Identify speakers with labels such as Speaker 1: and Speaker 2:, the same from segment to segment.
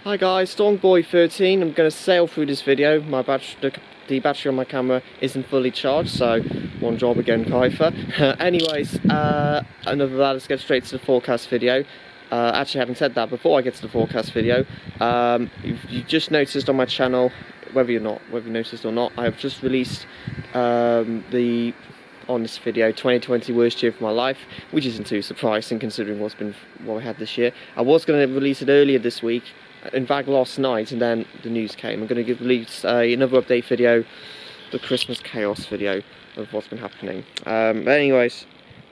Speaker 1: Hi guys, Stormboy13. I'm going to sail through this video. The battery on my camera isn't fully charged, so one job again, Kaifer. Anyways, enough of that, let's get straight to the forecast video. Actually, having said that, before I get to the forecast video, you just noticed on my channel, whether you noticed or not, I have just released on this video 2020 worst year of my life, which isn't too surprising considering what we had this year. I was going to release it earlier this week, in fact last night, and then the news came. I'm going to release another update video, the Christmas chaos video of what's been happening. But anyways,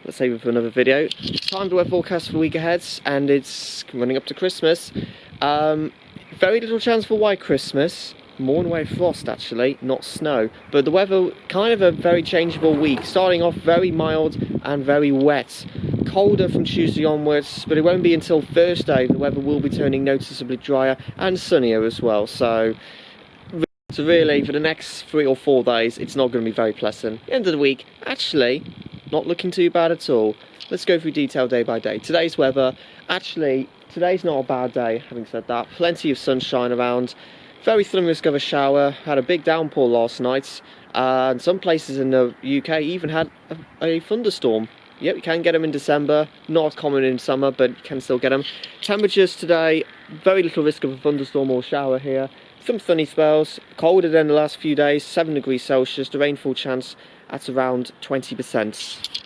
Speaker 1: let's save it for another video. Time to weather forecast for the week ahead, and it's running up to Christmas. Very little chance for white Christmas. More in the way of frost actually, not snow. But the weather, kind of a very changeable week. Starting off very mild and very wet. Colder from Tuesday onwards, but it won't be until Thursday the weather will be turning noticeably drier and sunnier as well. So really, for the next 3 or 4 days, it's not going to be very pleasant. End of the week, actually, not looking too bad at all. Let's go through detail day by day. Today's weather, actually, today's not a bad day, having said that. Plenty of sunshine around. Very slim risk of a shower. Had a big downpour last night, and some places in the UK even had a thunderstorm. Yep, you can get them in December. Not as common in summer, but you can still get them. Temperatures today, very little risk of a thunderstorm or shower here. Some sunny spells, colder than the last few days, 7 degrees Celsius. The rainfall chance at around 20%.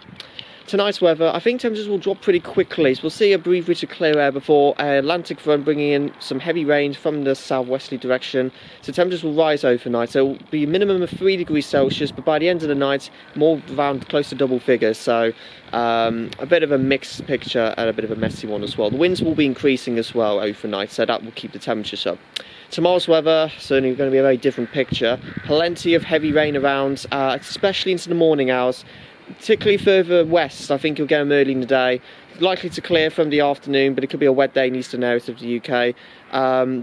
Speaker 1: Tonight's weather, I think temperatures will drop pretty quickly, so we'll see a brief reach of clear air before an Atlantic front bringing in some heavy rain from the southwesterly direction. So temperatures will rise overnight, so it will be a minimum of 3 degrees Celsius, but by the end of the night, more around close to double figures. So a bit of a mixed picture and a bit of a messy one as well. The winds will be increasing as well overnight, so that will keep the temperatures up. Tomorrow's weather, certainly going to be a very different picture. Plenty of heavy rain around, especially into the morning hours. Particularly further west, I think you'll get them early in the day. Likely to clear from the afternoon, but it could be a wet day in eastern areas of the UK.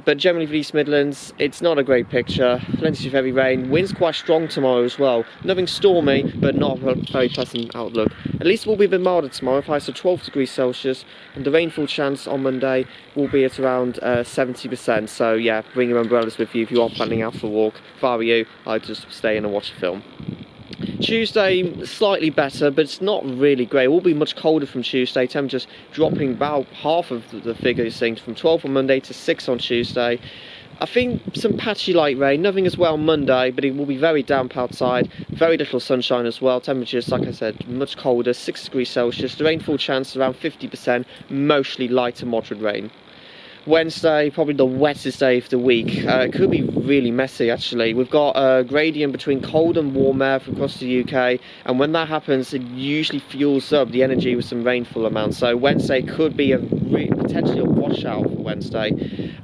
Speaker 1: But generally for the East Midlands, it's not a great picture. Plenty of heavy rain. Wind's quite strong tomorrow as well. Nothing stormy, but not a very pleasant outlook. At least it will be a bit milder tomorrow, highs of 12 degrees Celsius, and the rainfall chance on Monday will be at around 70%. So yeah, bring your umbrellas with you if you are planning out for a walk. If I were you, I'd just stay in and watch a film. Tuesday, slightly better, but it's not really great. It will be much colder from Tuesday. Temperatures dropping about half of the figure you're seeing, from 12 on Monday to 6 on Tuesday. I think some patchy light rain, nothing as well Monday, but it will be very damp outside. Very little sunshine as well. Temperatures, like I said, much colder, 6 degrees Celsius. The rainfall chance around 50%, mostly light to moderate rain. Wednesday, probably the wettest day of the week. It could be really messy actually. We've got a gradient between cold and warm air from across the UK, and when that happens it usually fuels up the energy with some rainfall amounts. So Wednesday could be potentially a washout for Wednesday.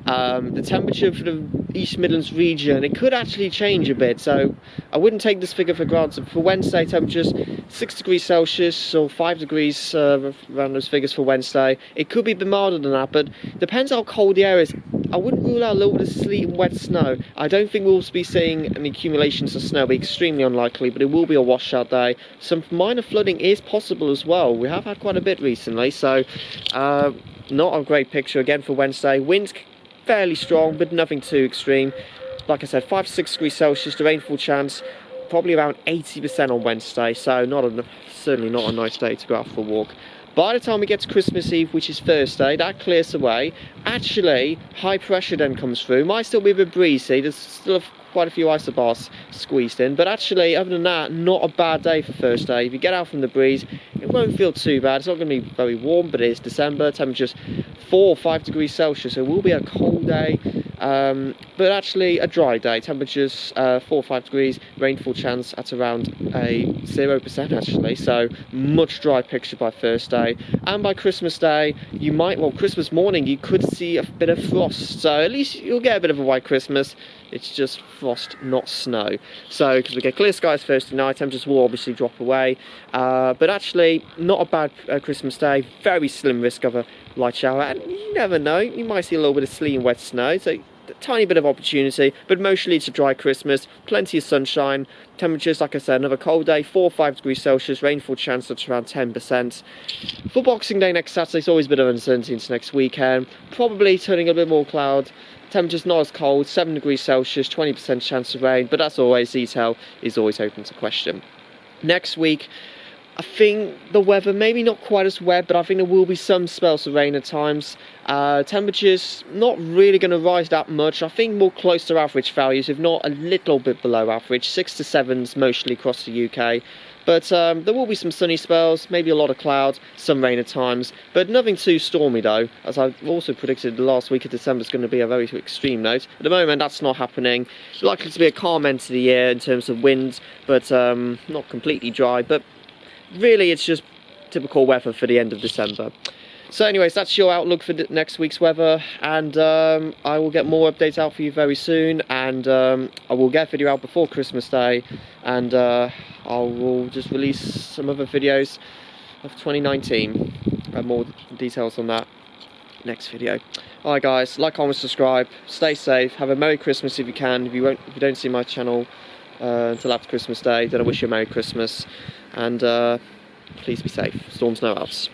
Speaker 1: The temperature for the East Midlands region, it could actually change a bit, so I wouldn't take this figure for granted. For Wednesday, temperatures 6 degrees Celsius or 5 degrees around those figures for Wednesday. It could be a bit milder than that, but depends how cold the air is. I wouldn't rule out a little bit of sleet and wet snow. I don't think we'll be seeing any accumulations of snow. It'll be extremely unlikely, but it will be a washout day. Some minor flooding is possible as well. We have had quite a bit recently, so not a great picture again for Wednesday. Winds fairly strong, but nothing too extreme. Like I said, 5 to 6 degrees Celsius. The rainfall chance probably around 80% on Wednesday, so certainly not a nice day to go out for a walk. By the time we get to Christmas Eve, which is Thursday, that clears away. Actually, high pressure then comes through. Might still be a bit breezy. There's still quite a few isobars squeezed in. But actually, other than that, not a bad day for Thursday. If you get out from the breeze, it won't feel too bad. It's not going to be very warm, but it is December. Temperatures 4 or 5 degrees Celsius. So it will be a cold day, but actually a dry day. Temperatures 4 or 5 degrees. Rainfall chance at around a 0% actually. So much dry picture by Thursday. And by Christmas Day, Christmas morning, you could see a bit of frost. So at least you'll get a bit of a white Christmas. It's just frost, not snow. So, because we get clear skies Thursday night, temperatures will obviously drop away. But actually, not a bad Christmas Day. Very slim risk of a light shower. And you never know, you might see a little bit of sleet and wet snow. So a tiny bit of opportunity, but mostly it's a dry Christmas, plenty of sunshine, temperatures, like I said, another cold day, 4 or 5 degrees Celsius, rainfall chance of around 10%. For Boxing Day next Saturday, it's always a bit of uncertainty into next weekend, probably turning a bit more cloud, temperatures not as cold, 7 degrees Celsius, 20% chance of rain, but as always, detail is always open to question. Next week, I think the weather, maybe not quite as wet, but I think there will be some spells of rain at times. Temperatures not really going to rise that much. I think more close to average values, if not a little bit below average. 6 to 7s mostly across the UK. But there will be some sunny spells, maybe a lot of clouds, some rain at times, but nothing too stormy though, as I've also predicted the last week of December is going to be a very extreme note. At the moment that's not happening. Likely to be a calm end to the year in terms of winds, but not completely dry, but really it's just typical weather for the end of December. So anyways, that's your outlook for next week's weather, and I will get more updates out for you very soon, and I will get a video out before Christmas Day, and I will just release some other videos of 2019 and more details on that next video. Alright guys, like, comment, subscribe, stay safe, have a Merry Christmas if you can. If you don't see my channel until after Christmas Day, then I wish you a Merry Christmas, and please be safe. Storms no else.